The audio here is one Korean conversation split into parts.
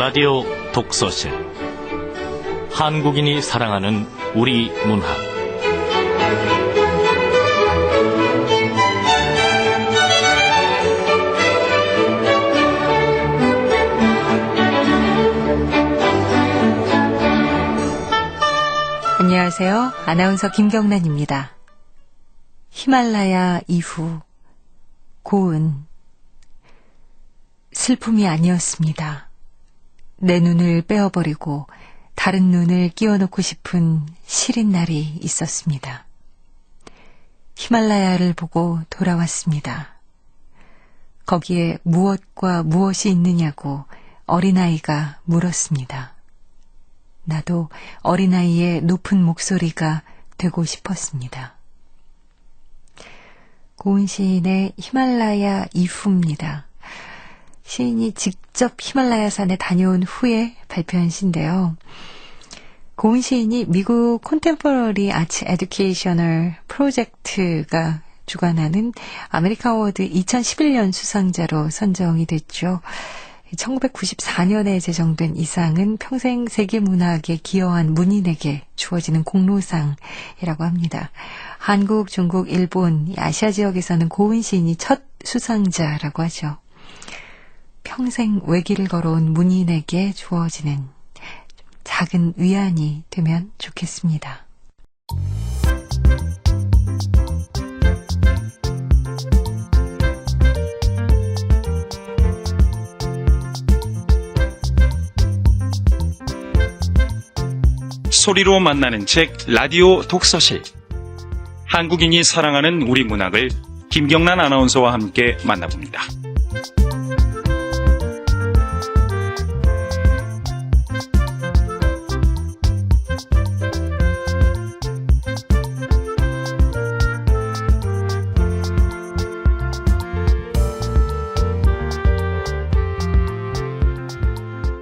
라디오 독서실 한국인이 사랑하는 우리 문학 안녕하세요. 아나운서 김경란입니다. 히말라야 이후 고은 슬픔이 아니었습니다. 내 눈을 빼어버리고 다른 눈을 끼워놓고 싶은 시린 날이 있었습니다. 히말라야를 보고 돌아왔습니다. 거기에 무엇과 무엇이 있느냐고 어린아이가 물었습니다. 나도 어린아이의 높은 목소리가 되고 싶었습니다. 고은 시인의 히말라야 이후입니다. 시인이 직접 히말라야 산에 다녀온 후에 발표한 시인데요. 고은 시인이 미국 콘템포러리 아츠 에듀케이셔널 프로젝트가 주관하는 아메리카 어워드 2011년 수상자로 선정이 됐죠. 1994년에 제정된 이 상은 평생 세계문학에 기여한 문인에게 주어지는 공로상이라고 합니다. 한국, 중국, 일본, 아시아 지역에서는 고은 시인이 첫 수상자라고 하죠. 평생 외길을 걸어온 문인에게 주어지는 작은 위안이 되면 좋겠습니다. 소리로 만나는 책 라디오 독서실. 한국인이 사랑하는 우리 문학을 김경란 아나운서와 함께 만나봅니다.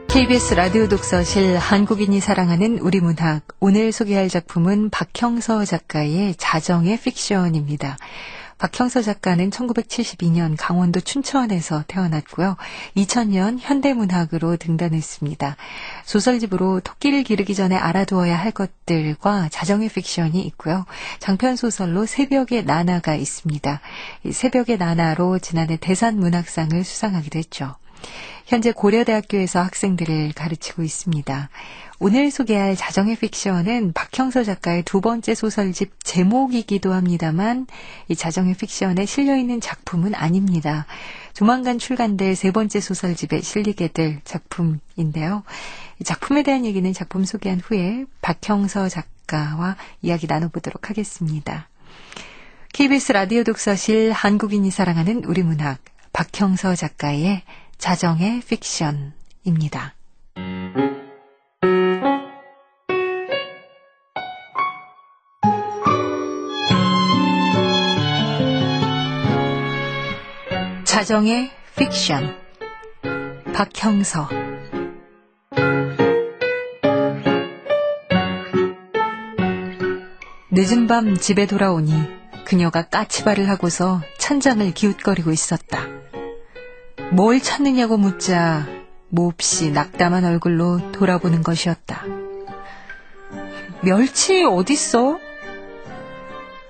KBS 라디오 독서실 한국인이 사랑하는 우리 문학. 오늘 소개할 작품은 박형서 작가의 자정의 픽션입니다. 박형서 작가는 1972년 강원도 춘천에서 태어났고요. 2000년 현대문학으로 등단했습니다. 소설집으로 토끼를 기르기 전에 알아두어야 할 것들과 자정의 픽션이 있고요. 장편소설로 새벽의 나나가 있습니다. 이 새벽의 나나로 지난해 대산문학상을 수상하기도 했죠. 현재 고려대학교에서 학생들을 가르치고 있습니다. 오늘 소개할 자정의 픽션은 박형서 작가의 두 번째 소설집 제목이기도 합니다만 이 자정의 픽션에 실려있는 작품은 아닙니다. 조만간 출간될 세 번째 소설집에 실리게 될 작품인데요. 이 작품에 대한 얘기는 작품 소개한 후에 박형서 작가와 이야기 나눠보도록 하겠습니다. KBS 라디오 독서실 한국인이 사랑하는 우리 문학 박형서 작가의 자정의 픽션입니다. 자정의 픽션 박형서. 늦은 밤 집에 돌아오니 그녀가 까치발을 하고서 찬장을 기웃거리고 있었다. 뭘 찾느냐고 묻자 몹시 낙담한 얼굴로 돌아보는 것이었다. 멸치 어딨어?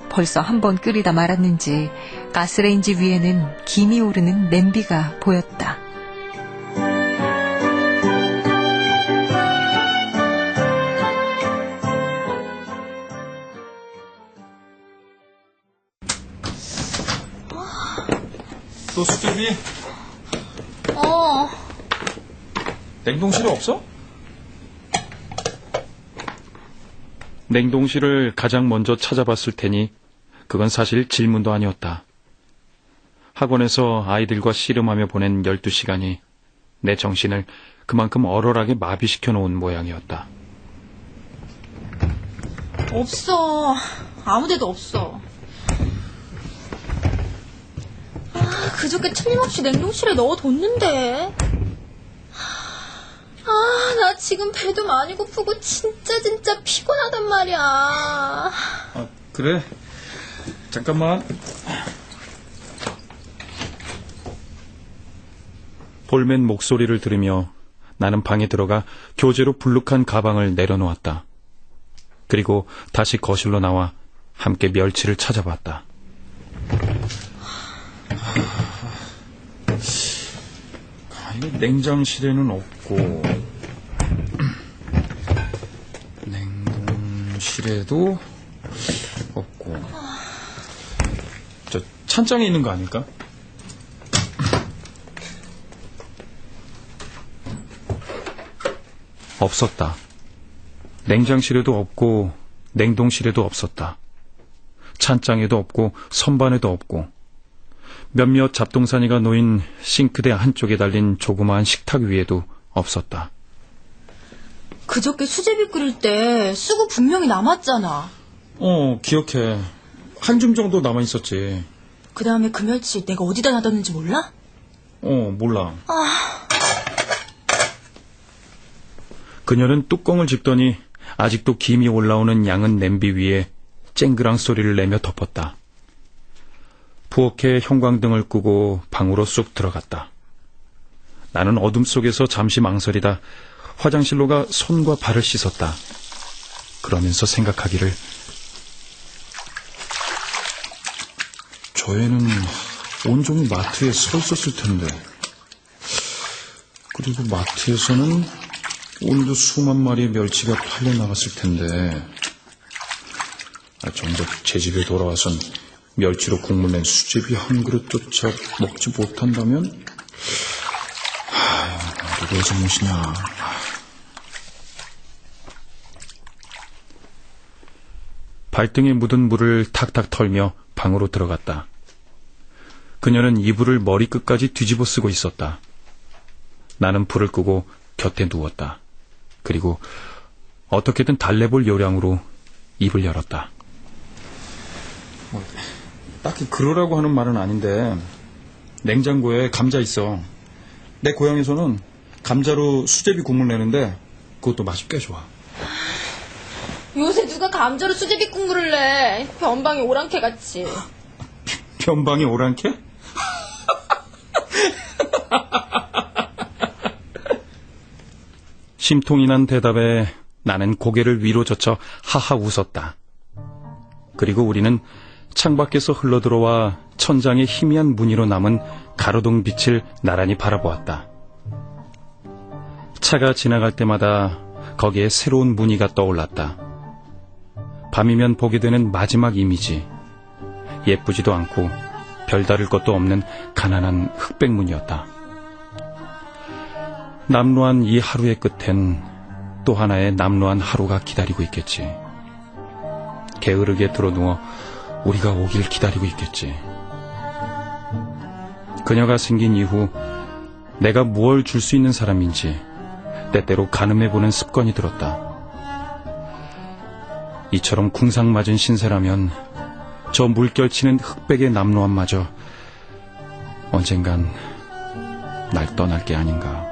벌써 한 번 끓이다 말았는지 가스레인지 위에는 김이 오르는 냄비가 보였다. 또 수제비? 냉동실에 없어? 냉동실을 가장 먼저 찾아봤을 테니 그건 사실 질문도 아니었다. 학원에서 아이들과 씨름하며 보낸 12시간이 내 정신을 그만큼 얼얼하게 마비시켜 놓은 모양이었다. 없어. 아무데도 없어. 그저께 틀림없이 냉동실에 넣어뒀는데. 나 지금 배도 많이 고프고 진짜 피곤하단 말이야. 그래. 잠깐만. 볼멘 목소리를 들으며 나는 방에 들어가 교재로 불룩한 가방을 내려놓았다. 그리고 다시 거실로 나와 함께 멸치를 찾아봤다. 이거 냉장실에는 없고, 냉동실에도 없고, 저 찬장에 있는 거 아닐까? 없었다. 냉장실에도 없고 냉동실에도 없었다. 찬장에도 없고 선반에도 없고 몇몇 잡동사니가 놓인 싱크대 한쪽에 달린 조그마한 식탁 위에도 없었다. 그저께 수제비 끓일 때 쓰고 분명히 남았잖아. 기억해. 한 줌 정도 남아있었지. 그 다음에 그 멸치 내가 어디다 놔뒀는지 몰라? 몰라. 그녀는 뚜껑을 짚더니 아직도 김이 올라오는 양은 냄비 위에 쨍그랑 소리를 내며 덮었다. 부엌에 형광등을 끄고 방으로 쑥 들어갔다. 나는 어둠 속에서 잠시 망설이다 화장실로 가 손과 발을 씻었다. 그러면서 생각하기를, 저 애는 온종일 마트에 서 있었을 텐데. 그리고 마트에서는 오늘도 수만 마리의 멸치가 팔려 나갔을 텐데. 정작 제 집에 돌아와선 멸치로 국물 낸 수제비 한 그릇조차 먹지 못한다면? 누구의 잘못이냐. 발등에 묻은 물을 탁탁 털며 방으로 들어갔다. 그녀는 이불을 머리끝까지 뒤집어 쓰고 있었다. 나는 불을 끄고 곁에 누웠다. 그리고 어떻게든 달래볼 요량으로 입을 열었다. 딱히 그러라고 하는 말은 아닌데, 냉장고에 감자 있어. 내 고향에서는 감자로 수제비 국물 내는데 그것도 맛이 꽤 좋아. 요새 누가 감자로 수제비 국물을 내? 변방이 오랑캐같이. 변방이 오랑캐? 심통이 난 대답에 나는 고개를 위로 젖혀 하하 웃었다. 그리고 우리는 창밖에서 흘러들어와 천장에 희미한 무늬로 남은 가로등 빛을 나란히 바라보았다. 차가 지나갈 때마다 거기에 새로운 무늬가 떠올랐다. 밤이면 보게 되는 마지막 이미지. 예쁘지도 않고 별다를 것도 없는 가난한 흑백 무늬였다. 남루한 이 하루의 끝엔 또 하나의 남루한 하루가 기다리고 있겠지. 게으르게 드러누워 우리가 오길 기다리고 있겠지. 그녀가 생긴 이후 내가 무얼 줄 수 있는 사람인지 때때로 가늠해보는 습관이 들었다. 이처럼 궁상맞은 신세라면 저 물결치는 흑백의 남루함마저 언젠간 날 떠날 게 아닌가.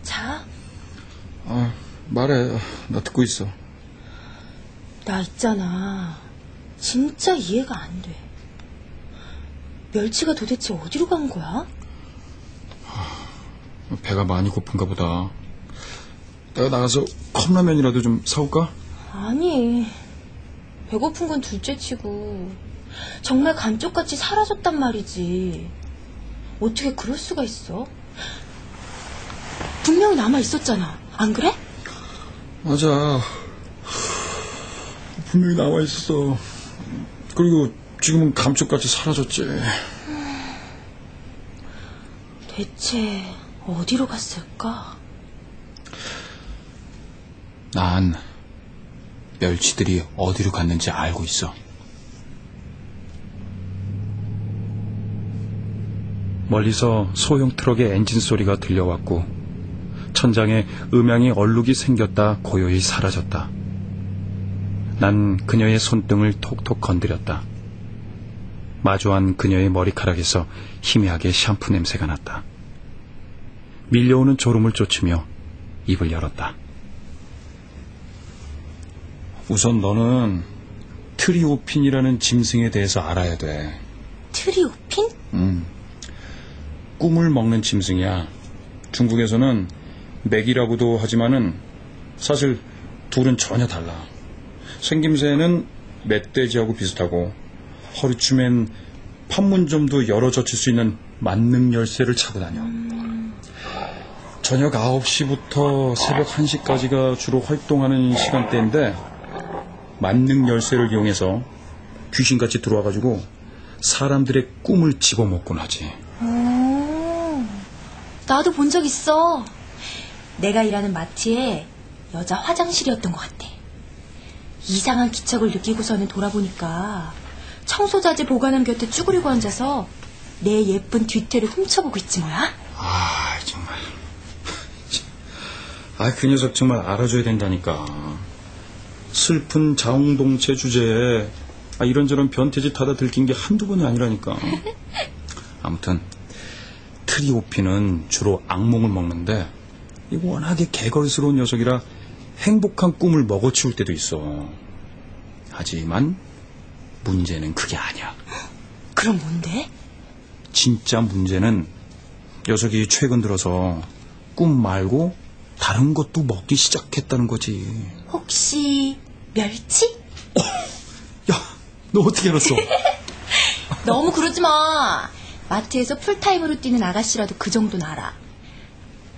자, 말해. 나 듣고 있어. 나 있잖아. 진짜 이해가 안 돼. 멸치가 도대체 어디로 간 거야? 배가 많이 고픈가 보다. 내가 나가서 컵라면이라도 좀 사올까? 아니, 배고픈 건 둘째치고 정말 감쪽같이 사라졌단 말이지. 어떻게 그럴 수가 있어? 분명히 남아 있었잖아. 안 그래? 맞아. 분명히 나와 있었어. 그리고 지금은 감쪽같이 사라졌지. 대체 어디로 갔을까? 난 멸치들이 어디로 갔는지 알고 있어. 멀리서 소형 트럭의 엔진 소리가 들려왔고 천장에 음향의 얼룩이 생겼다 고요히 사라졌다. 난 그녀의 손등을 톡톡 건드렸다. 마주한 그녀의 머리카락에서 희미하게 샴푸 냄새가 났다. 밀려오는 졸음을 쫓으며 입을 열었다. 우선 너는 트리오핀이라는 짐승에 대해서 알아야 돼. 트리오핀? 꿈을 먹는 짐승이야. 중국에서는 맥이라고도 하지만은 사실 둘은 전혀 달라. 생김새는 멧돼지하고 비슷하고 허리춤엔 판문점도 열어 젖힐 수 있는 만능 열쇠를 차고 다녀. 저녁 9시부터 새벽 1시까지가 주로 활동하는 시간대인데 만능 열쇠를 이용해서 귀신같이 들어와가지고 사람들의 꿈을 집어먹곤 하지. 나도 본 적 있어. 내가 일하는 마트에 여자 화장실이었던 것 같아. 이상한 기척을 느끼고서는 돌아보니까 청소자재 보관함 곁에 쭈그리고 앉아서 내 예쁜 뒤태를 훔쳐보고 있지 뭐야. 아, 정말. 그 녀석 정말 알아줘야 된다니까. 슬픈 자웅동체 주제에 이런저런 변태짓 하다 들킨 게 한두 번이 아니라니까. 아무튼 트리오핀은 주로 악몽을 먹는데 이거 워낙에 개걸스러운 녀석이라 행복한 꿈을 먹어치울 때도 있어. 하지만 문제는 그게 아니야. 그럼 뭔데? 진짜 문제는 녀석이 최근 들어서 꿈 말고 다른 것도 먹기 시작했다는 거지. 혹시 멸치? 야, 너 어떻게 알았어? 너무 그러지 마. 마트에서 풀타임으로 뛰는 아가씨라도 그 정도는 알아.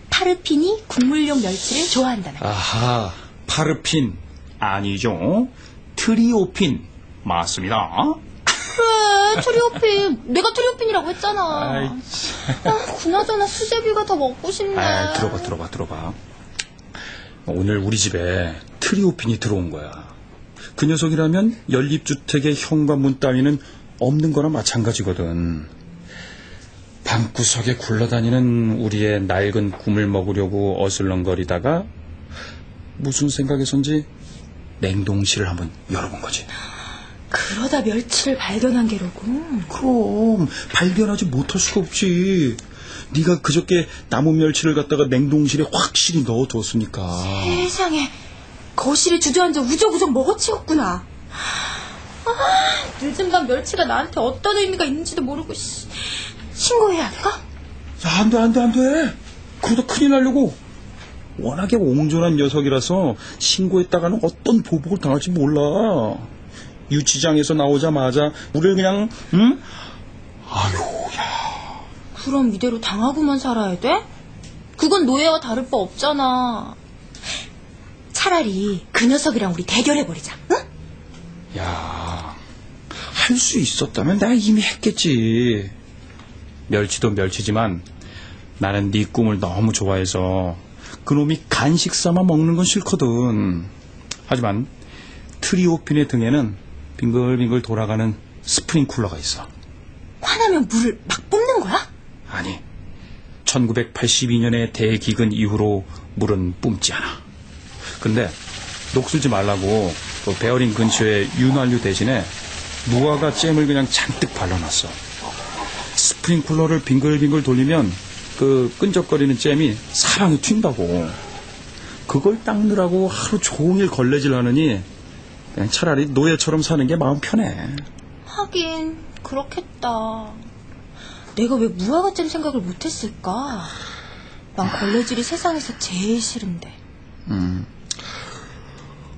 파르핀이 국물용 멸치를 좋아한다네. 아하, 파르핀 아니죠. 트리오핀 맞습니다. 그래, 트리오핀. 내가 트리오핀이라고 했잖아. 아이, 그나저나 수제비가 더 먹고 싶네. 들어봐. 오늘 우리 집에 트리오핀이 들어온 거야. 그 녀석이라면 연립주택의 현관문 따위는 없는 거나 마찬가지거든. 방구석에 굴러다니는 우리의 낡은 꿈을 먹으려고 어슬렁거리다가 무슨 생각에선지 냉동실을 한번 열어본 거지. 그러다 멸치를 발견한 게로군. 그럼 발견하지 못할 수가 없지. 네가 그저께 남은 멸치를 갖다가 냉동실에 확실히 넣어두었으니까. 세상에, 거실에 주저앉아 우적우적 먹어치웠구나. 늦은 밤 멸치가 나한테 어떤 의미가 있는지도 모르고. 신고해야 할까? 야, 안 돼. 그러다 큰일 나려고. 워낙에 옹졸한 녀석이라서 신고했다가는 어떤 보복을 당할지 몰라. 유치장에서 나오자마자 우리를 그냥, 응? 그럼 이대로 당하고만 살아야 돼? 그건 노예와 다를 바 없잖아. 차라리 그 녀석이랑 우리 대결해버리자, 응? 야, 할 수 있었다면 내가 이미 했겠지. 멸치도 멸치지만 나는 네 꿈을 너무 좋아해서 그놈이 간식 삼아 먹는 건 싫거든. 하지만 트리오핀의 등에는 빙글빙글 돌아가는 스프링쿨러가 있어. 화나면 물을 막 뿜는 거야? 아니, 1982년의 대기근 이후로 물은 뿜지 않아. 근데 녹슬지 말라고 그 베어링 근처에 윤활유 대신에 무화과 잼을 그냥 잔뜩 발라놨어. 스프링쿨러를 빙글빙글 돌리면 그 끈적거리는 잼이 사방에 튄다고. 그걸 닦느라고 하루 종일 걸레질 하느니 그냥 차라리 노예처럼 사는 게 마음 편해. 하긴 그렇겠다. 내가 왜 무화과잼 생각을 못했을까? 난 걸레질이 세상에서 제일 싫은데.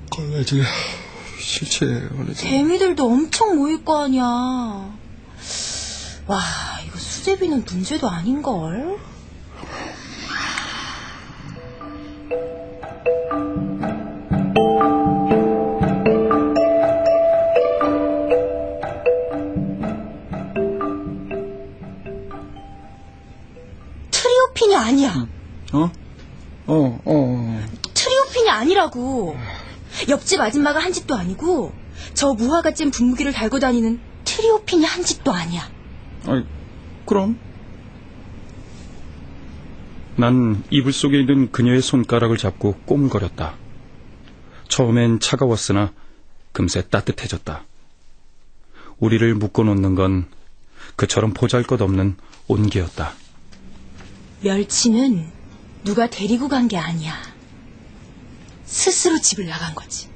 걸레질 싫지. 걸레질. 개미들도 엄청 모일 거 아니야. 와, 이거 수제비는 문제도 아닌걸? 트리오핀이 아니야. 트리오핀이 아니라고. 옆집 아줌마가 한 짓도 아니고 저 무화과잼 분무기를 달고 다니는 트리오핀이 한 짓도 아니야. 그럼? 난 이불 속에 있는 그녀의 손가락을 잡고 꼬물거렸다. 처음엔 차가웠으나 금세 따뜻해졌다. 우리를 묶어놓는 건 그처럼 보잘것없는 온기였다. 멸치는 누가 데리고 간 게 아니야. 스스로 집을 나간 거지.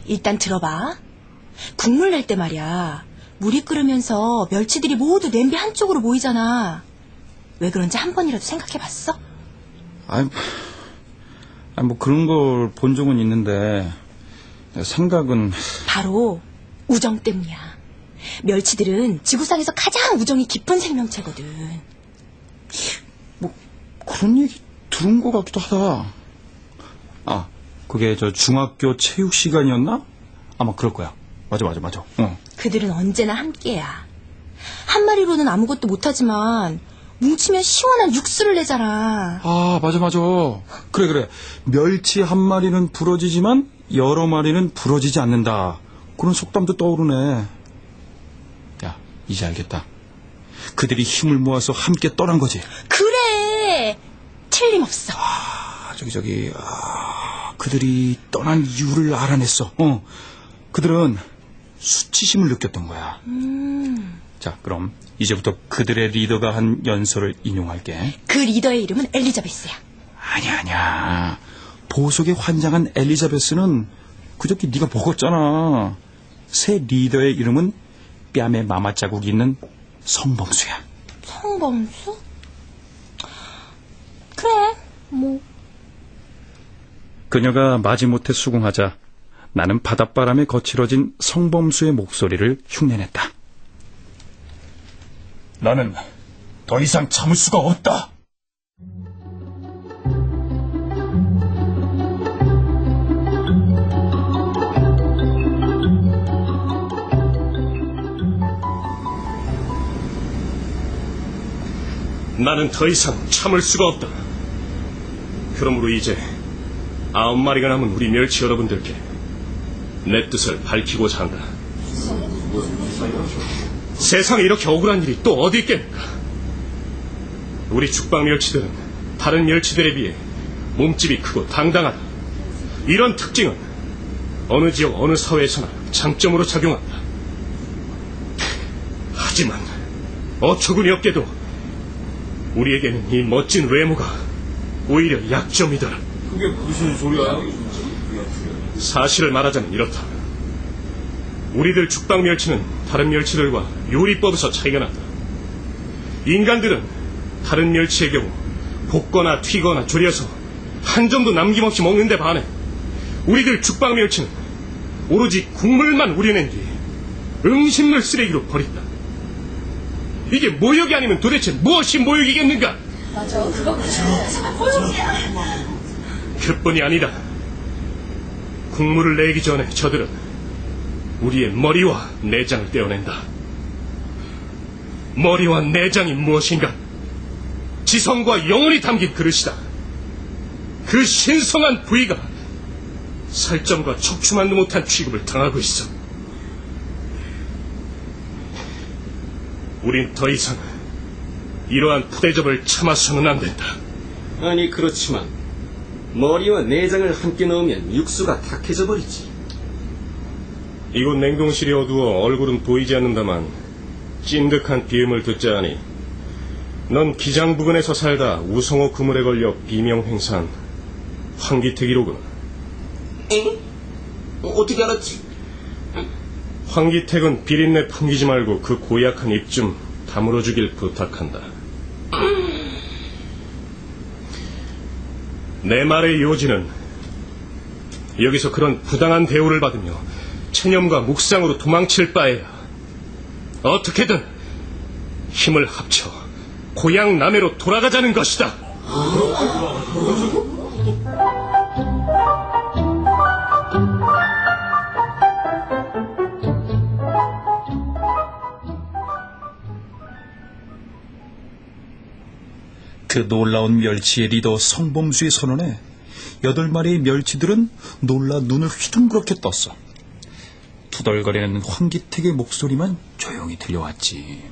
일단 들어봐. 국물 낼 때 말이야. 물이 끓으면서 멸치들이 모두 냄비 한쪽으로 모이잖아. 왜 그런지 한 번이라도 생각해봤어? 아니, 뭐 그런 걸 본 적은 있는데 생각은 바로 우정 때문이야. 멸치들은 지구상에서 가장 우정이 깊은 생명체거든. 뭐 그런 얘기 들은 것 같기도 하다. 아, 그게 저 중학교 체육 시간이었나? 아마 그럴 거야. 맞아. 그들은 언제나 함께야. 한 마리로는 아무것도 못하지만 뭉치면 시원한 육수를 내잖아. 아, 맞아. 그래. 멸치 한 마리는 부러지지만 여러 마리는 부러지지 않는다. 그런 속담도 떠오르네. 야, 이제 알겠다. 그들이 힘을 모아서 함께 떠난 거지. 그래. 틀림없어. 그들이 떠난 이유를 알아냈어. 그들은 수치심을 느꼈던 거야. 자, 그럼 이제부터 그들의 리더가 한 연설을 인용할게. 그 리더의 이름은 엘리자베스야. 아니야. 보석에 환장한 엘리자베스는 그저께 네가 먹었잖아. 새 리더의 이름은 뺨에 마마자국이 있는 성범수야. 성범수? 그래, 뭐. 그녀가 마지못해 수긍하자 나는 바닷바람에 거칠어진 성범수의 목소리를 흉내냈다. 나는 더 이상 참을 수가 없다. 나는 더 이상 참을 수가 없다. 그러므로 이제 9마리가 남은 우리 멸치 여러분들께 내 뜻을 밝히고자 한다. 세상에 이렇게 억울한 일이 또 어디 있겠는가? 우리 죽방 멸치들은 다른 멸치들에 비해 몸집이 크고 당당하다. 이런 특징은 어느 지역 어느 사회에서나 장점으로 작용한다. 하지만 어처구니 없게도 우리에게는 이 멋진 외모가 오히려 약점이더라. 그게 무슨 소리야? 사실을 말하자면 이렇다. 우리들 죽방 멸치는 다른 멸치들과 요리법에서 차이가 난다. 인간들은 다른 멸치의 경우 볶거나 튀거나 졸여서 한 점도 남김없이 먹는데 반해 우리들 죽방 멸치는 오로지 국물만 우려낸 뒤에 음식물 쓰레기로 버린다. 이게 모욕이 아니면 도대체 무엇이 모욕이겠는가? 맞아, 그거 모욕이야. 그뿐이 아니다. 국물을 내기 전에 저들은 우리의 머리와 내장을 떼어낸다. 머리와 내장이 무엇인가? 지성과 영혼이 담긴 그릇이다. 그 신성한 부위가 살점과 척추만도 못한 취급을 당하고 있어. 우린 더 이상 이러한 푸대접을 참아서는 안 된다. 아니 그렇지만 머리와 내장을 함께 넣으면 육수가 탁해져 버리지. 이곳 냉동실이 어두워 얼굴은 보이지 않는다만 찐득한 비음을 듣자 하니 넌 기장 부근에서 살다 우성호 그물에 걸려 비명 행사한 황기택이로구나. 에? 어떻게 알았지? 황기택은 비린내 풍기지 말고 그 고약한 입 좀 다물어 주길 부탁한다. 내 말의 요지는 여기서 그런 부당한 대우를 받으며 체념과 묵상으로 도망칠 바에야 어떻게든 힘을 합쳐 고향 남해로 돌아가자는 것이다. 그 놀라운 멸치의 리더 성범수의 선언에 8마리의 멸치들은 놀라 눈을 휘둥그렇게 떴어. 투덜거리는 황기택의 목소리만 조용히 들려왔지.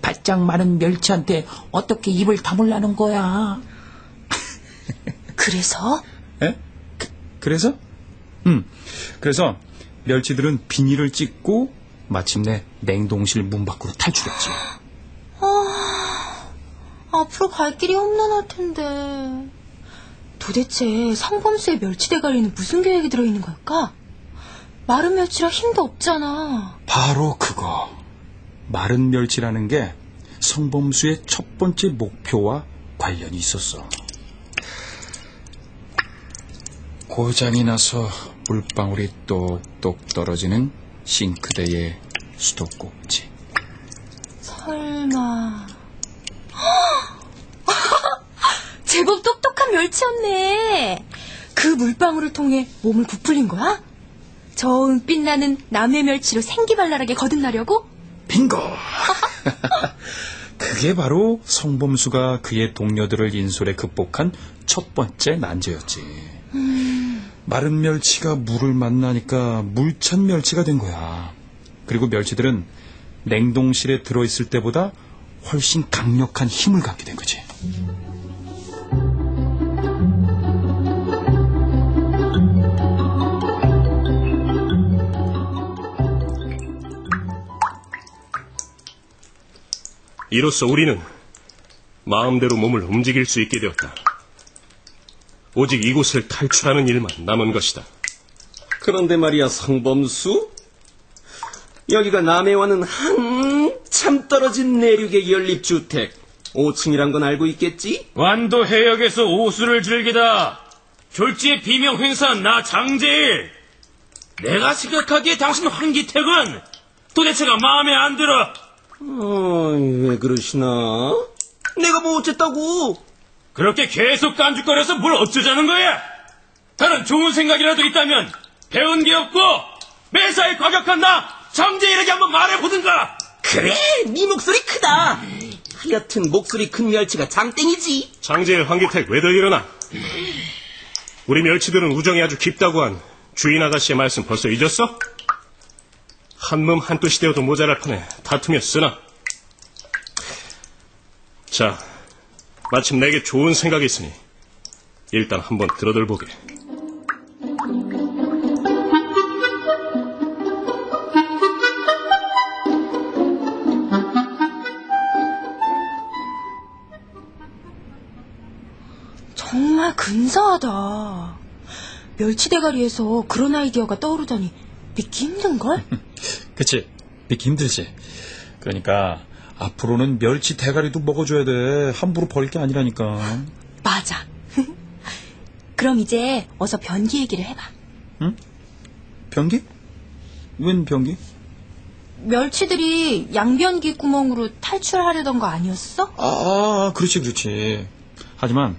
바짝 마른 멸치한테 어떻게 입을 다물라는 거야? 그래서? 에? 그래서? 그래서 멸치들은 비닐을 찢고 마침내 냉동실 문 밖으로 탈출했지. 앞으로 갈 길이 험난할 텐데. 도대체 성범수의 멸치 대가리는 무슨 계획이 들어있는 걸까? 마른 멸치라 힘도 없잖아. 바로 그거. 마른 멸치라는 게 성범수의 첫 번째 목표와 관련이 있었어. 고장이 나서 물방울이 똑똑 떨어지는 싱크대의 수도꼭지. 설마... 제법 똑똑한 멸치였네. 그 물방울을 통해 몸을 부풀린 거야? 저 은빛 나는 남의 멸치로 생기발랄하게 거듭나려고? 빙고! 그게 바로 성범수가 그의 동료들을 인솔해 극복한 첫 번째 난제였지. 마른 멸치가 물을 만나니까 물찬 멸치가 된 거야. 그리고 멸치들은 냉동실에 들어있을 때보다 훨씬 강력한 힘을 갖게 된 거지. 이로써 우리는 마음대로 몸을 움직일 수 있게 되었다. 오직 이곳을 탈출하는 일만 남은 것이다. 그런데 말이야, 성범수? 여기가 남해와는 한참 떨어진 내륙의 연립주택 5층이란 건 알고 있겠지? 완도 해역에서 오수를 즐기다 졸지의 비명 행사한 나 장제일. 내가 생각하기에 당신 황기택은 도대체가 마음에 안 들어. 왜 그러시나? 내가 뭐 어쨌다고? 그렇게 계속 깐죽거려서 뭘 어쩌자는 거야? 다른 좋은 생각이라도 있다면 배운 게 없고 매사에 과격한 나 장제일에게 한번 말해보든가. 그래, 네 목소리 크다. 하여튼 목소리 큰 멸치가 장땡이지. 장제일 황기택 왜들 일어나? 우리 멸치들은 우정이 아주 깊다고 한 주인 아가씨의 말씀 벌써 잊었어? 한몸 한뜻이 되어도 모자랄 판에 다투며 쓰나? 자, 마침 내게 좋은 생각이 있으니 일단 한번 들어들 보게. 정말 근사하다. 멸치 대가리에서 그런 아이디어가 떠오르다니 믿기 힘든걸? 그치? 믿기 힘들지. 그러니까 앞으로는 멸치 대가리도 먹어줘야 돼. 함부로 버릴 게 아니라니까. 맞아. 그럼 이제 어서 변기 얘기를 해봐. 응? 변기? 웬 변기? 멸치들이 양변기 구멍으로 탈출하려던 거 아니었어? 그렇지. 하지만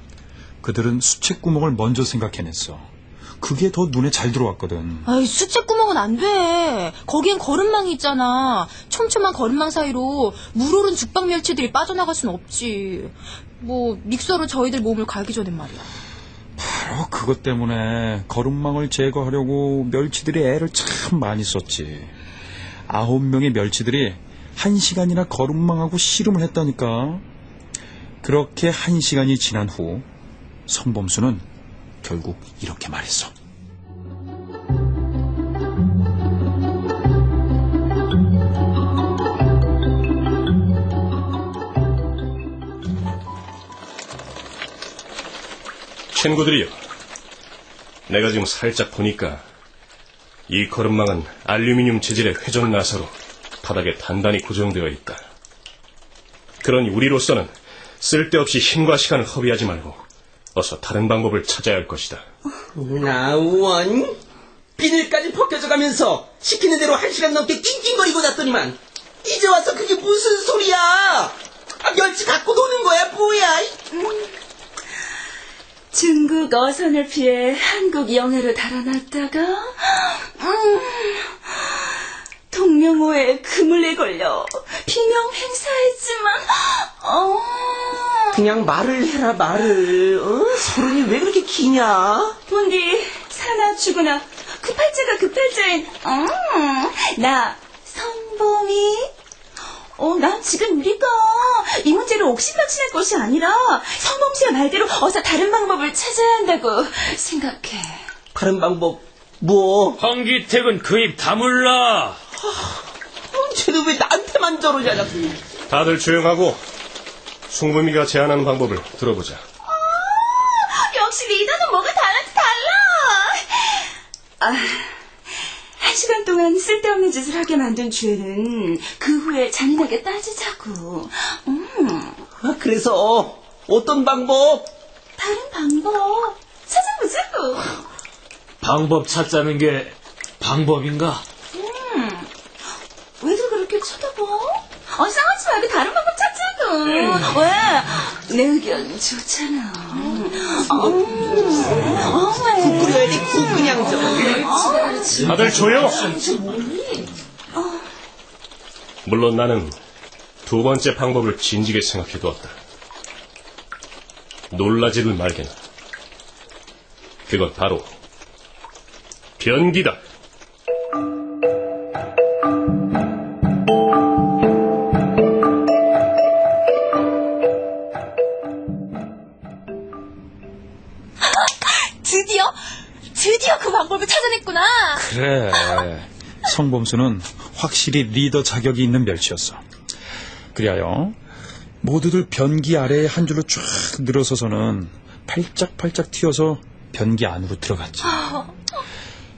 그들은 수채 구멍을 먼저 생각해냈어. 그게 더 눈에 잘 들어왔거든. 아이, 수채구멍은 안 돼. 거기엔 거름망이 있잖아. 촘촘한 거름망 사이로 물오른 죽방 멸치들이 빠져나갈 순 없지. 뭐 믹서로 저희들 몸을 갈기 전엔 말이야. 바로 그것 때문에 거름망을 제거하려고 멸치들이 애를 참 많이 썼지. 9명의 멸치들이 1시간이나 거름망하고 씨름을 했다니까. 그렇게 1시간이 지난 후 성범수는 결국 이렇게 말했어. 친구들이요, 내가 지금 살짝 보니까 이 거름망은 알루미늄 재질의 회전 나사로 바닥에 단단히 고정되어 있다. 그러니 우리로서는 쓸데없이 힘과 시간을 허비하지 말고 어서 다른 방법을 찾아야 할 것이다. 나원 비늘까지 벗겨져가면서 시키는 대로 1시간 넘게 낑낑거리고 났더니만 이제 와서 그게 무슨 소리야? 멸치 갖고 노는 거야 뭐야? 중국 어선을 피해 한국 영해로 달아났다가 동명호에 그물에 걸려 비명 행사했지만 그냥 말을 해라 말을. 서론이 왜 그렇게 기냐? 본디 사나 죽으나 급할자가 급할자인 나 성범이 난 지금 우리가 이 문제로 옥신박신할 것이 아니라 성범씨의 말대로 어서 다른 방법을 찾아야 한다고 생각해. 다른 방법 뭐? 황기택은 그 입 다물라. 쟤는 왜 나한테만 저러냐 자꾸. 다들 조용하고 송범이가 제안하는 방법을 들어보자. 역시 리더는 한 시간 동안 쓸데없는 짓을 하게 만든 죄는 그 후에 잔인하게 따지자고. 그래서 어떤 방법? 다른 방법 찾아보자고. 방법 찾자는 게 방법인가? 왜들 그렇게 쳐다봐? 싸우지 말고 다른 방법 찾자고. 왜? 내 의견 좋잖아. 국 끓여야 돼, 국 그냥 좀. 다들 조용! 물론 나는 두 번째 방법을 진지하게 생각해두었다. 놀라지를 말게나. 그건 바로 변기다. 드디어 그 방법을 찾아냈구나. 그래. 성범수는 확실히 리더 자격이 있는 멸치였어. 그리하여 모두들 변기 아래에 한 줄로 쫙 늘어서서는 팔짝팔짝 튀어서 변기 안으로 들어갔지.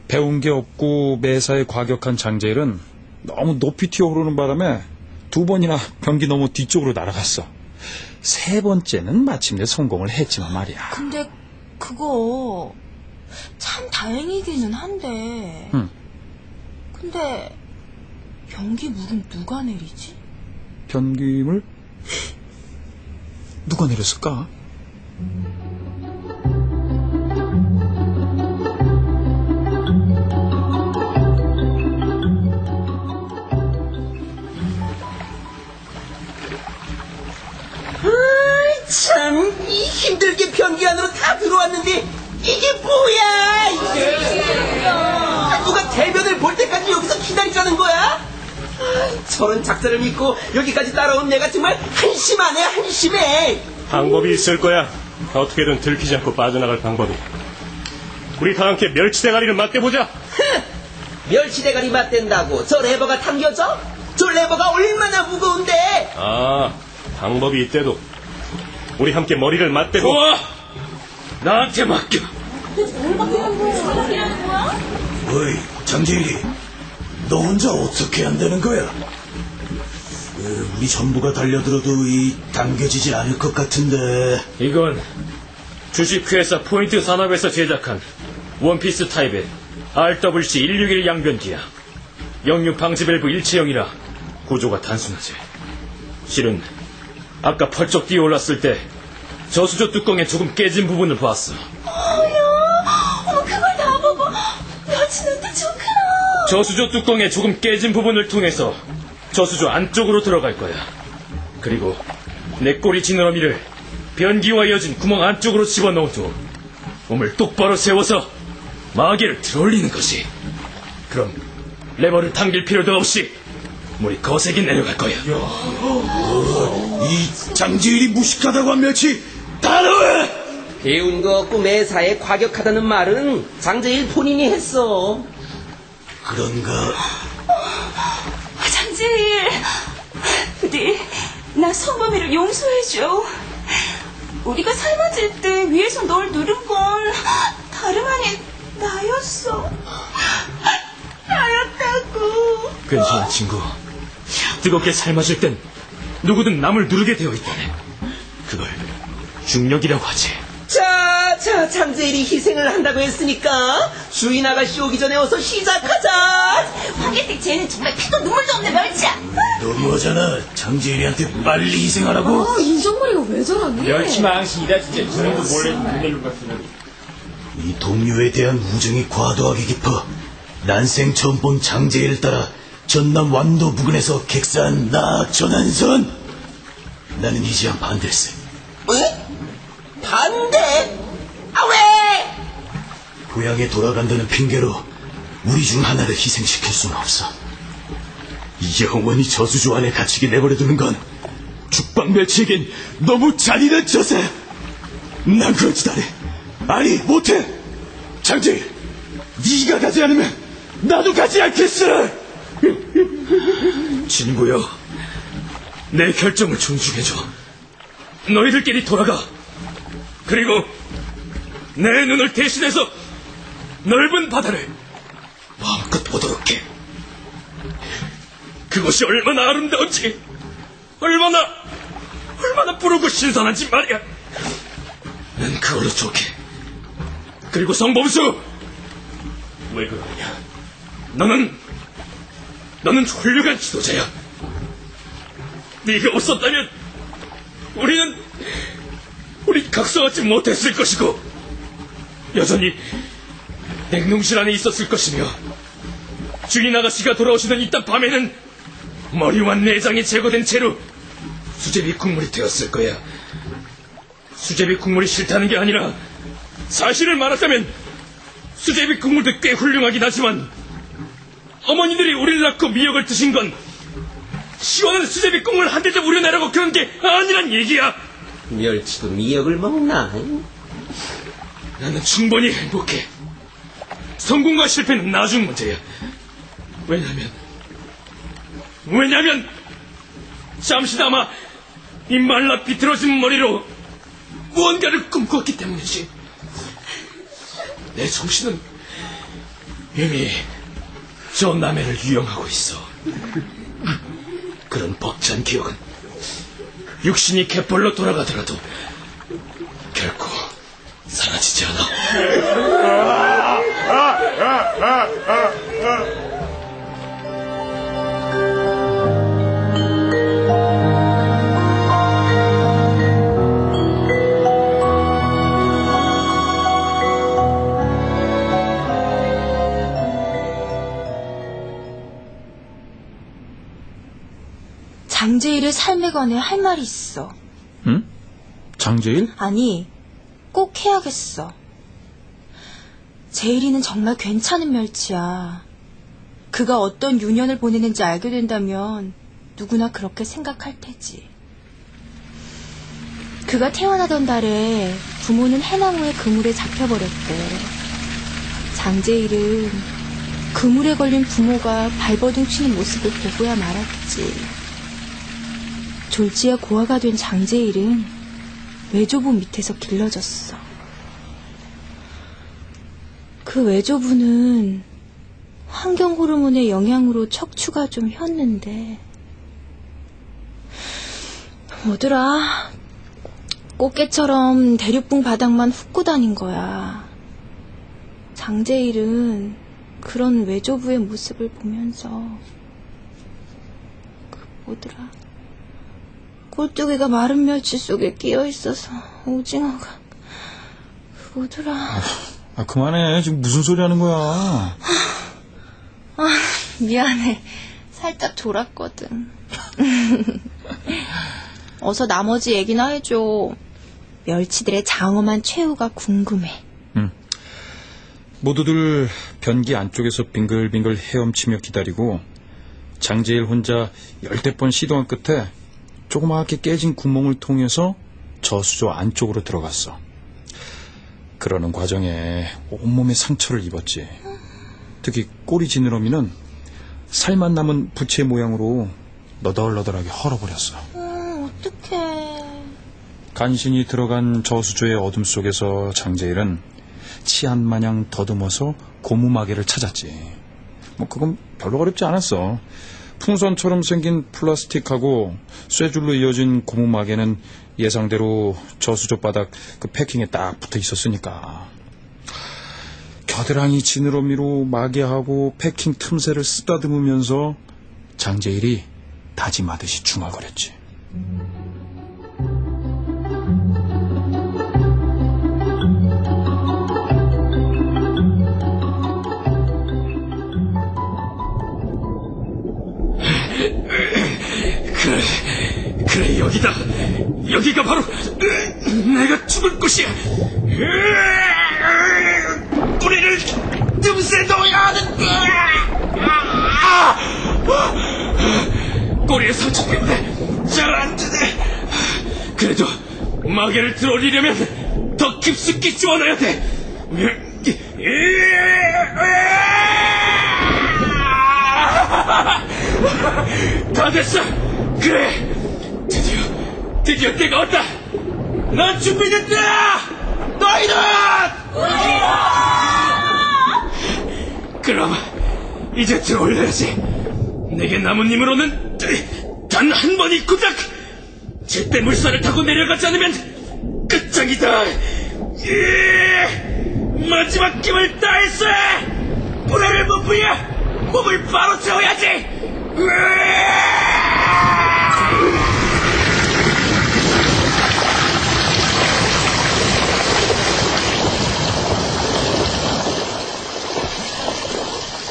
배운 게 없고 매사에 과격한 장제일은 너무 높이 튀어오르는 바람에 2번이나 변기 너무 뒤쪽으로 날아갔어. 3번째는 마침내 성공을 했지만 말이야. 근데 그거 참 다행이기는 한데. 근데 변기 물은 누가 내리지? 변기물? 누가 내렸을까? 참, 이 힘들게 변기 안으로 다 들어왔는데 이게 뭐야? 누가 대변을 볼 때까지 여기서 기다리자는 거야? 저런 작전을 믿고 여기까지 따라온 내가 정말 한심하네, 한심해. 방법이 있을 거야. 어떻게든 들키지 않고 빠져나갈 방법이. 우리 다 함께 멸치 대가리를 맞대보자. 멸치 대가리 맞댄다고 저 레버가 당겨져? 저 레버가 얼마나 무거운데? 방법이 있대도. 우리 함께 머리를 맞대고. 좋아! 나한테 맡겨. 어이, 장재일이, 너 혼자 어떻게 한다는 거야? 우리 전부가 달려들어도 당겨지지 않을 것 같은데. 이건 주식회사 포인트 산업에서 제작한 원피스 타입의 RWC161 양변기야. 역류 방지 밸브 일체형이라 구조가 단순하지. 실은 아까 펄쩍 뛰어올랐을 때 저수조 뚜껑에 조금 깨진 부분을 봤어. 그걸 다 보고 멸치한테 좋구나. 저수조 뚜껑에 조금 깨진 부분을 통해서 저수조 안쪽으로 들어갈 거야. 그리고 내 꼬리 지느러미를 변기와 이어진 구멍 안쪽으로 집어넣은 후 몸을 똑바로 세워서 마개를 들어올리는 것이. 그럼 레버를 당길 필요도 없이 물이 거세게 내려갈 거야. 이 장재일이 무식하다고 한 멸치 따라와! 배운 거 없고 매사에 과격하다는 말은 장제일 본인이 했어. 그런가? 장재일, 부디 나 성범이를 용서해줘. 우리가 삶아질 때 위에서 널 누른 건 다름 아닌 나였어. 나였다고. 괜찮아, 친구. 뜨겁게 삶아질 땐 누구든 남을 누르게 되어 있다네. 그걸 중력이라고 하지. 자, 장제일이 희생을 한다고 했으니까 주인 아가씨 오기 전에 어서 시작하자. 황혜택 쟤는 정말 피도 눈물도 없는 멸치야. 너무하잖아. 장재일이한테 빨리 희생하라고. 인정머리가 왜 저러니? 멸치망신이다 진짜. 저놈도 몰래 눈내는 것 같으네. 이 동료에 대한 우정이 과도하게 깊어 난생 처음 본 장재일을 따라 전남 완도 부근에서 객사한 나 전한선. 나는 이제야 반대했어. 왜? 반대? 왜? 고향에 돌아간다는 핑계로 우리 중 하나를 희생시킬 수는 없어. 영원히 저수조 안에 갇히게 내버려두는 건 죽방멸치에겐 너무 잔인한 처사야. 난 그렇지도 않아. 아니, 못해. 장재일, 네가 가지 않으면 나도 가지 않겠어. 친구여, 내 결정을 존중해줘. 너희들끼리 돌아가. 그리고 내 눈을 대신해서 넓은 바다를 그것이 얼마나 아름다운지, 얼마나 부르고 신선한지 말이야. 난 그걸로 좋게. 그리고 성범수, 왜 그러냐? 너는 훌륭한 지도자야. 네가 없었다면 우리 각성하지 못했을 것이고 여전히 냉동실 안에 있었을 것이며 주인 아가씨가 돌아오시던 이딴 밤에는 머리와 내장이 제거된 채로 수제비 국물이 되었을 거야. 수제비 국물이 싫다는 게 아니라 사실을 말하자면 수제비 국물도 꽤 훌륭하긴 하지만 어머니들이 우리를 낳고 미역을 드신 건 시원한 수제비 국물 한 대접 우려내라고 그런 게 아니란 얘기야. 멸치도 미역을 먹나? 나는 충분히 행복해. 성공과 실패는 나중 문제야. 왜냐면 잠시나마 이 말라 비틀어진 머리로 무언가를 꿈꿨기 때문이지. 내 정신은 이미 저 남해를 유영하고 있어. 그런 벅찬 기억은 육신이 갯벌로 돌아가더라도 결코 사라지지 않아. 장제일의 삶에 관해 할 말이 있어. 응? 장제일? 아니, 꼭 해야겠어. 제일이는 정말 괜찮은 멸치야. 그가 어떤 유년을 보내는지 알게 된다면 누구나 그렇게 생각할 테지. 그가 태어나던 달에 부모는 해나무의 그물에 잡혀버렸대. 장제일은 그물에 걸린 부모가 발버둥 치는 모습을 보고야 말았지. 졸지에 고아가 된 장제일은 외조부 밑에서 길러졌어. 그 외조부는 환경 호르몬의 영향으로 척추가 좀 휘었는데 뭐더라, 꽃게처럼 대륙붕 바닥만 훑고 다닌 거야. 장제일은 그런 외조부의 모습을 보면서 뭐더라, 꼴뚜기가 마른 멸치 속에 끼어있어서 오징어가 뭐더라. 그만해. 지금 무슨 소리 하는 거야? 미안해. 살짝 졸았거든. 어서 나머지 얘기나 해줘. 멸치들의 장엄한 최후가 궁금해. 모두들 변기 안쪽에서 빙글빙글 헤엄치며 기다리고 장제일 혼자 10번 시도한 끝에 조그맣게 깨진 구멍을 통해서 저수조 안쪽으로 들어갔어. 그러는 과정에 온몸에 상처를 입었지. 특히 꼬리 지느러미는 살만 남은 부채 모양으로 너덜너덜하게 헐어버렸어. 어떡해. 간신히 들어간 저수조의 어둠 속에서 장제일은 치안마냥 더듬어서 고무마개를 찾았지. 그건 별로 어렵지 않았어. 풍선처럼 생긴 플라스틱하고 쇠줄로 이어진 고무마개는 예상대로 저수조 바닥 그 패킹에 딱 붙어 있었으니까. 겨드랑이 지느러미로 마개하고 패킹 틈새를 쓰다듬으면서 장제일이 다짐하듯이 중얼거렸지. 그래, 여기다. 여기가 바로 내가 죽을 곳이야. 뿌리를 틈새 넣어야 하는. 꼬리에 상처 때문에 잘 안 되네. 그래도 마개를 들어올리려면 더 깊숙이 쪼아놔야 돼. 다 됐어. 그래, 드디어 때가 왔다. 난 준비됐다. 너희는 그럼 이제 들어올려야지. 내게 남은 힘으로는 단 한 번이 고작 제때 물살을 타고 내려가지 않으면 끝장이다. 마지막 힘을 다했어. 불화를 못 부려 몸을 바로 세워야지.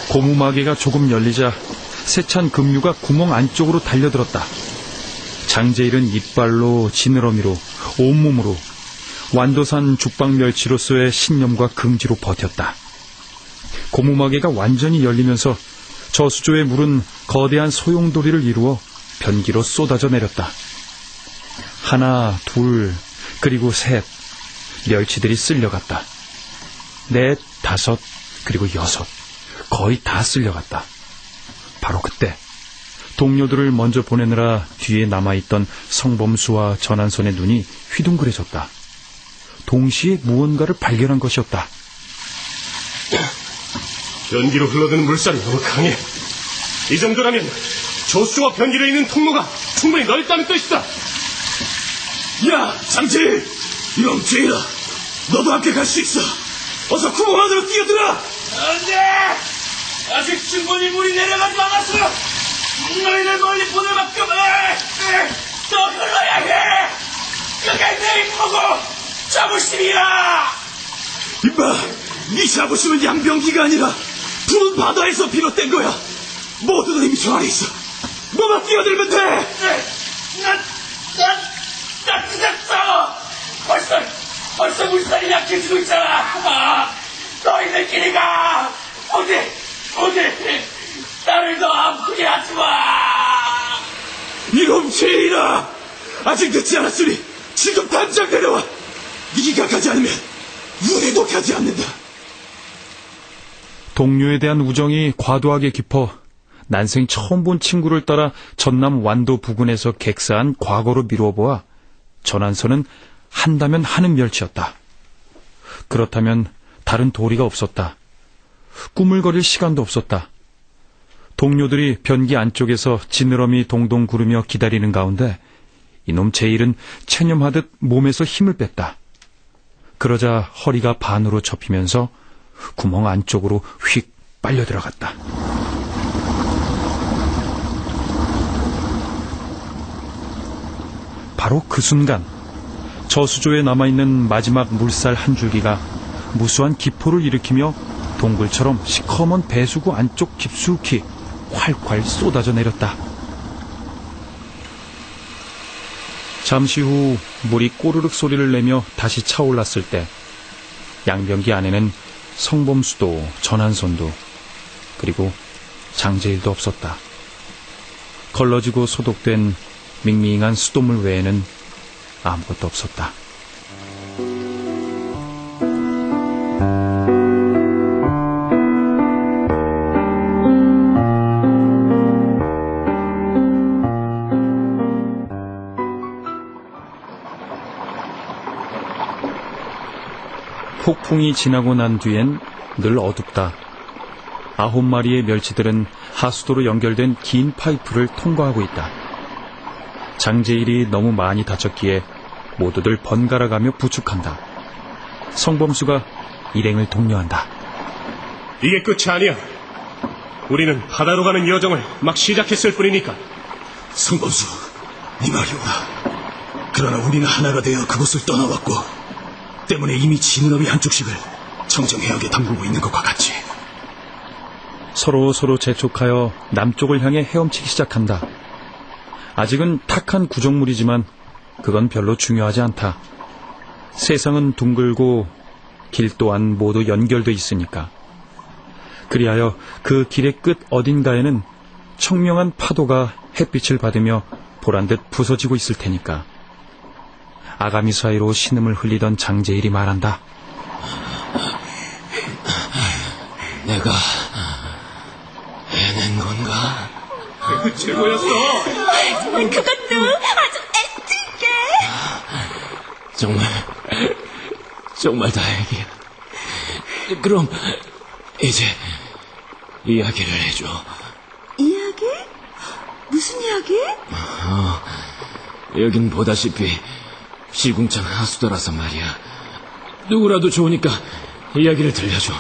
고무마개가 조금 열리자 세찬 급류가 구멍 안쪽으로 달려들었다. 장제일은 이빨로 지느러미로 온몸으로 완도산 죽방멸치로서의 신념과 긍지로 버텼다. 고무마개가 완전히 열리면서 저수조의 물은 거대한 소용돌이를 이루어 변기로 쏟아져 내렸다. 하나, 둘, 그리고 셋, 멸치들이 쓸려갔다. 넷, 다섯, 그리고 여섯, 거의 다 쓸려갔다. 바로 그때 동료들을 먼저 보내느라 뒤에 남아있던 성범수와 전한선의 눈이 휘둥그레졌다. 동시에 무언가를 발견한 것이었다. 변기로 흘러드는 물살이 너무 강해. 이 정도라면 저수조와 변기로 있는 통로가 충분히 넓다는 뜻이다. 야, 장제일! 이놈 제일아, 너도 함께 갈 수 있어. 어서 구멍 안으로 뛰어들어! 안 돼! 아직 충분히 물이 내려가지 않았어! 너희들 멀리 보낼 만큼 더 흘러야 해! 그게 내 임무고 자부심이야! 임마, 네 자부심은 양변기가 아니라 푸른 바다에서 비롯된 거야. 모두들 이미 저 안에 있어. 너만 뛰어들면 돼! 나 늦었어! 벌써 물살이 약해지고 있잖아! 너희들끼리 가! 오늘 나를 더 아프게 하지 마! 이놈 제일아! 아직 늦지 않았으니 지금 당장 내려와! 네가 가지 않으면 우리도 가지 않는다. 동료에 대한 우정이 과도하게 깊어 난생 처음 본 친구를 따라 전남 완도 부근에서 객사한 과거로 미루어 보아 전한선은 한다면 하는 멸치였다. 그렇다면 다른 도리가 없었다. 꾸물거릴 시간도 없었다. 동료들이 변기 안쪽에서 지느러미 동동 구르며 기다리는 가운데 이놈 제일은 체념하듯 몸에서 힘을 뺐다. 그러자 허리가 반으로 접히면서 구멍 안쪽으로 휙 빨려 들어갔다. 바로 그 순간 저수조에 남아있는 마지막 물살 한 줄기가 무수한 기포를 일으키며 동굴처럼 시커먼 배수구 안쪽 깊숙이 활활 쏟아져 내렸다. 잠시 후 물이 꼬르륵 소리를 내며 다시 차올랐을 때 양변기 안에는 성범수도 전한선도 그리고 장제일도 없었다. 걸러지고 소독된 밍밍한 수돗물 외에는 아무것도 없었다. 폭풍이 지나고 난 뒤엔 늘 어둡다. 9마리의 멸치들은 하수도로 연결된 긴 파이프를 통과하고 있다. 장제일이 너무 많이 다쳤기에 모두들 번갈아가며 부축한다. 성범수가 일행을 독려한다. 이게 끝이 아니야. 우리는 바다로 가는 여정을 막 시작했을 뿐이니까. 성범수, 네 말이 옳아. 그러나 우리는 하나가 되어 그곳을 떠나왔고 때문에 이미 지느러미 한쪽씩을 청정해역에 담그고 있는 것과 같이. 서로 재촉하여 남쪽을 향해 헤엄치기 시작한다. 아직은 탁한 구정물이지만 그건 별로 중요하지 않다. 세상은 둥글고 길 또한 모두 연결돼 있으니까. 그리하여 그 길의 끝 어딘가에는 청명한 파도가 햇빛을 받으며 보란듯 부서지고 있을 테니까. 아가미 사이로 신음을 흘리던 장제일이 말한다. 내가 해낸 건가? 최고였어. 그것도 아주 애틋해. 정말 다행이야. 그럼 이제 이야기를 해줘. 이야기? 무슨 이야기? 여긴 보다시피 시궁창 하수도라서 말이야. 누구라도 좋으니까 이야기를 들려줘.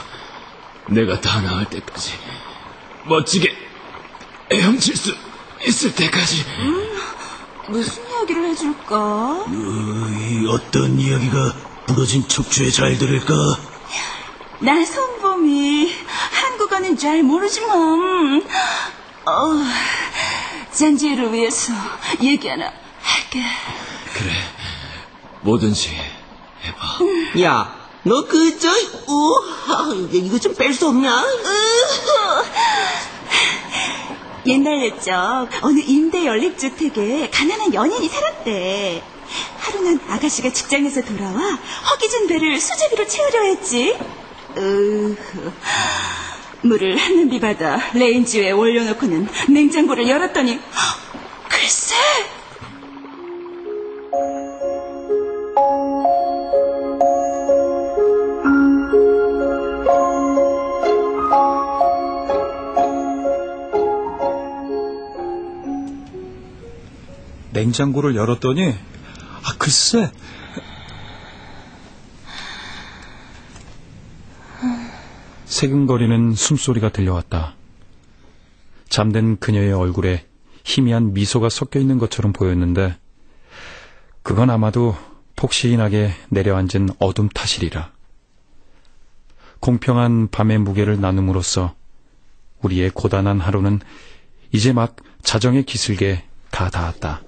내가 다 나을 때까지, 멋지게 헤엄칠 수 있을 때까지. 무슨 이야기를 해줄까? 이 어떤 이야기가 부러진 척추에 잘 들을까? 나 손범이 한국어는 잘 모르지만 잔지를 위해서 얘기 하나 할게. 그래, 뭐든지 해봐. 야, 너 이거 좀 뺄 수 없냐? 옛날 옛적 어느 임대 연립주택에 가난한 연인이 살았대. 하루는 아가씨가 직장에서 돌아와 허기진 배를 수제비로 채우려 했지. 물을 한 냄비 받아 레인지 위에 올려놓고는 냉장고를 열었더니 글쎄, 냉장고를 열었더니 글쎄. 새근거리는 숨소리가 들려왔다. 잠든 그녀의 얼굴에 희미한 미소가 섞여 있는 것처럼 보였는데 그건 아마도 폭신하게 내려앉은 어둠 탓이리라. 공평한 밤의 무게를 나눔으로써 우리의 고단한 하루는 이제 막 자정의 기슭에 다 닿았다.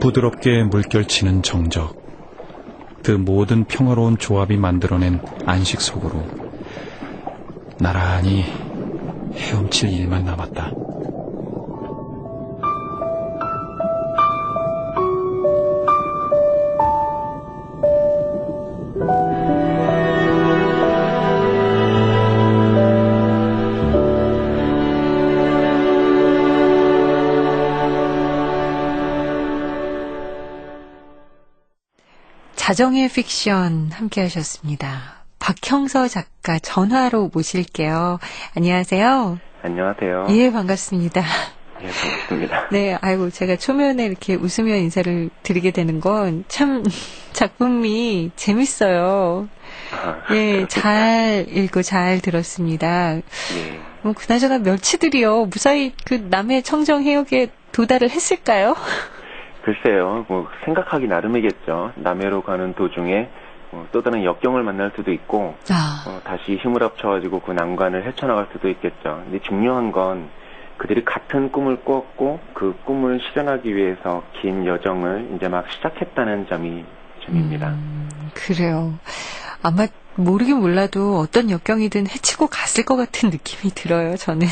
부드럽게 물결치는 정적, 그 모든 평화로운 조합이 만들어낸 안식 속으로 나란히 헤엄칠 일만 남았다. 자정의 픽션 함께 하셨습니다. 박형서 작가 전화로 모실게요. 안녕하세요. 안녕하세요. 예, 반갑습니다. 예, 반갑습니다. 네, 아이고, 제가 초면에 이렇게 웃으며 인사를 드리게 되는 건 참 작품이 재밌어요. 예, 잘 읽고 잘 들었습니다. 예. 뭐, 그나저나 멸치들이요, 무사히 그 남해 청정 해역에 도달을 했을까요? 글쎄요, 생각하기 나름이겠죠. 남해로 가는 도중에 또 다른 역경을 만날 수도 있고, 다시 힘을 합쳐가지고 그 난관을 헤쳐나갈 수도 있겠죠. 근데 중요한 건 그들이 같은 꿈을 꾸었고, 그 꿈을 실현하기 위해서 긴 여정을 이제 막 시작했다는 점입니다. 그래요. 아마 모르긴 몰라도 어떤 역경이든 헤치고 갔을 것 같은 느낌이 들어요, 저는.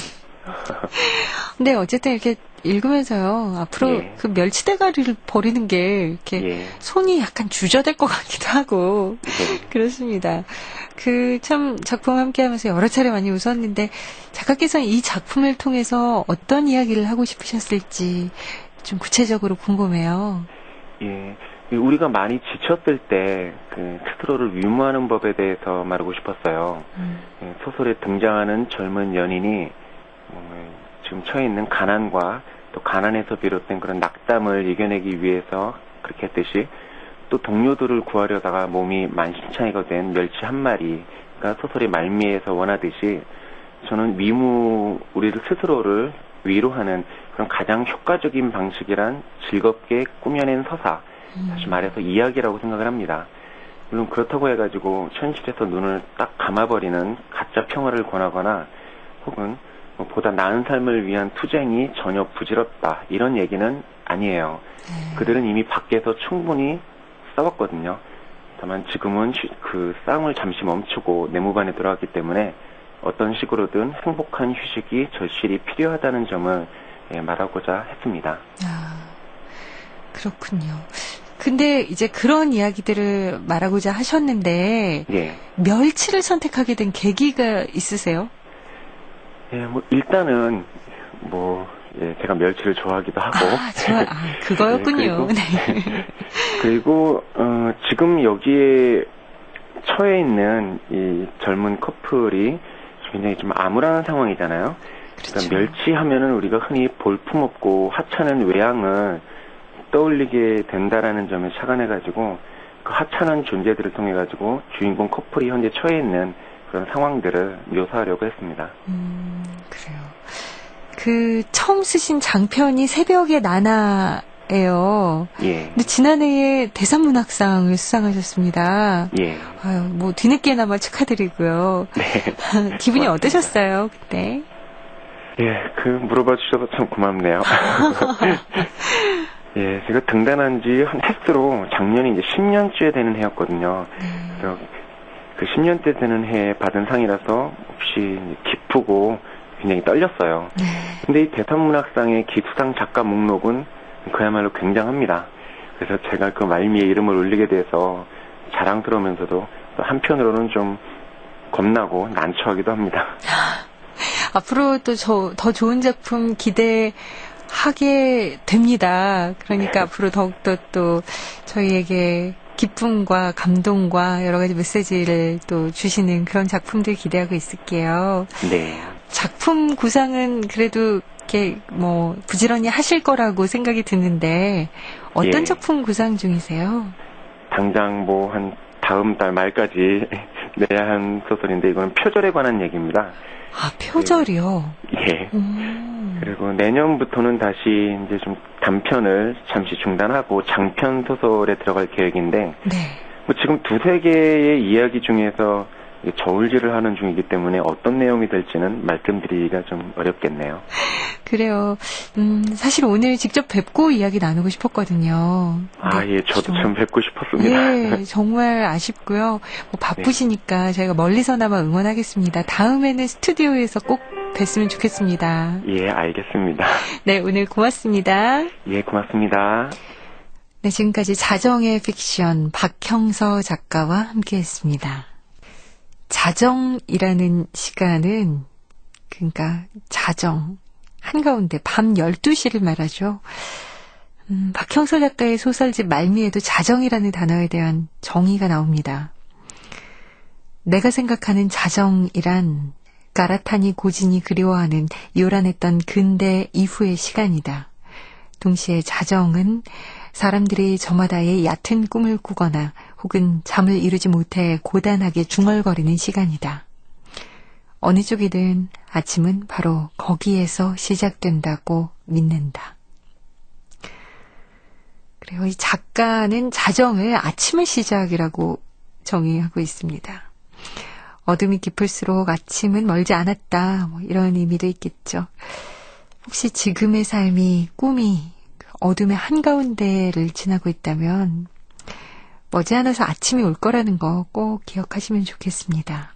근데 어쨌든 이렇게 읽으면서요, 앞으로 그 멸치대가리를 버리는 게 이렇게 손이 약간 주저될 것 같기도 하고, 그렇습니다. 그 참 작품 함께 하면서 여러 차례 많이 웃었는데, 작가께서는 이 작품을 통해서 어떤 이야기를 하고 싶으셨을지 좀 구체적으로 궁금해요. 예. 우리가 많이 지쳤을 때 그 스스로를 위무하는 법에 대해서 말하고 싶었어요. 소설에 등장하는 젊은 연인이 지금 처해 있는 가난과 또 가난에서 비롯된 그런 낙담을 이겨내기 위해서 그렇게 했듯이 또 동료들을 구하려다가 몸이 만신창이가 된 멸치 한 마리가 소설의 말미에서 원하듯이 저는 우리를 스스로를 위로하는 그런 가장 효과적인 방식이란 즐겁게 꾸며낸 서사, 다시 말해서 이야기라고 생각을 합니다. 물론 그렇다고 해가지고 현실에서 눈을 딱 감아버리는 가짜 평화를 권하거나 혹은 보다 나은 삶을 위한 투쟁이 전혀 부질없다, 이런 얘기는 아니에요. 그들은 이미 밖에서 충분히 싸웠거든요. 다만 지금은 그 싸움을 잠시 멈추고 내무반에 돌아왔기 때문에 어떤 식으로든 행복한 휴식이 절실히 필요하다는 점을 말하고자 했습니다. 그렇군요. 근데 이제 그런 이야기들을 말하고자 하셨는데, 멸치를 선택하게 된 계기가 있으세요? 예, 일단은, 제가 멸치를 좋아하기도 하고. 그거였군요. 그리고, 지금 여기에 처해 있는 이 젊은 커플이 굉장히 좀 암울한 상황이잖아요. 그러니까 멸치하면은 우리가 흔히 볼품없고 하찮은 외양을 떠올리게 된다라는 점에 착안해가지고 그 하찮은 존재들을 통해가지고 주인공 커플이 현재 처해 있는 그런 상황들을 묘사하려고 했습니다. 그래요. 그 처음 쓰신 장편이 새벽의 나나예요. 예. 근데 지난해에 대산문학상을 수상하셨습니다. 예. 아유, 뭐 뒤늦게나마 축하드리고요. 네. 기분이 어떠셨어요 그때? 예, 물어봐 주셔서 참 고맙네요. 예, 제가 등단한 지 한 횟수로 작년이 이제 10년째 되는 해였거든요. 그래서 그 10년째 되는 해에 받은 상이라서 혹시 기쁘고 굉장히 떨렸어요. 근데 이 대산문학상의 기수상 작가 목록은 그야말로 굉장합니다. 그래서 제가 그 말미에 이름을 올리게 돼서 자랑스러우면서도 또 한편으로는 좀 겁나고 난처하기도 합니다. 앞으로 또 더 좋은 작품 기대하게 됩니다. 그러니까 앞으로 더욱더 또 저희에게 기쁨과 감동과 여러 가지 메시지를 또 주시는 그런 작품들 기대하고 있을게요. 네. 작품 구상은 그래도 이렇게 뭐 부지런히 하실 거라고 생각이 드는데 어떤 예. 작품 구상 중이세요? 당장 뭐 한 다음 달 말까지 내야 한 소설인데 이거는 표절에 관한 얘기입니다. 아, 표절이요? 예. 그리고 내년부터는 다시 이제 좀 단편을 잠시 중단하고 장편 소설에 들어갈 계획인데, 뭐 지금 두세 개의 이야기 중에서 저울질을 하는 중이기 때문에 어떤 내용이 될지는 말씀드리기가 좀 어렵겠네요. 그래요. 사실 오늘 직접 뵙고 이야기 나누고 싶었거든요. 아, 예, 저도 참 뵙고 싶었습니다. 예, 정말 아쉽고요. 뭐 바쁘시니까 저희가 멀리서나마 응원하겠습니다. 다음에는 스튜디오에서 꼭 뵀으면 좋겠습니다. 예, 알겠습니다. 네, 오늘 고맙습니다. 예, 고맙습니다. 네, 지금까지 자정의 픽션 박형서 작가와 함께했습니다. 자정이라는 시간은 그러니까 자정 한가운데 밤 12시를 말하죠. 박형서 작가의 소설집 말미에도 자정이라는 단어에 대한 정의가 나옵니다. 내가 생각하는 자정이란 가라타니 고진이 그리워하는 요란했던 근대 이후의 시간이다. 동시에 자정은 사람들이 저마다의 얕은 꿈을 꾸거나 혹은 잠을 이루지 못해 고단하게 중얼거리는 시간이다. 어느 쪽이든 아침은 바로 거기에서 시작된다고 믿는다. 그리고 이 작가는 자정을 아침의 시작이라고 정의하고 있습니다. 어둠이 깊을수록 아침은 멀지 않았다. 뭐 이런 의미도 있겠죠. 혹시 지금의 삶이 꿈이 어둠의 한가운데를 지나고 있다면 머지않아서 아침이 올 거라는 거 꼭 기억하시면 좋겠습니다.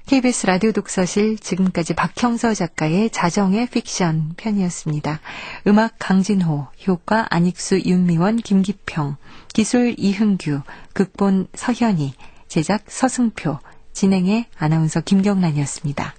KBS 라디오 독서실 지금까지 박형서 작가의 자정의 픽션 편이었습니다. 음악 강진호, 효과 안익수, 윤미원, 김기평, 기술 이흥규, 극본 서현희, 제작 서승표, 진행의 아나운서 김경란이었습니다.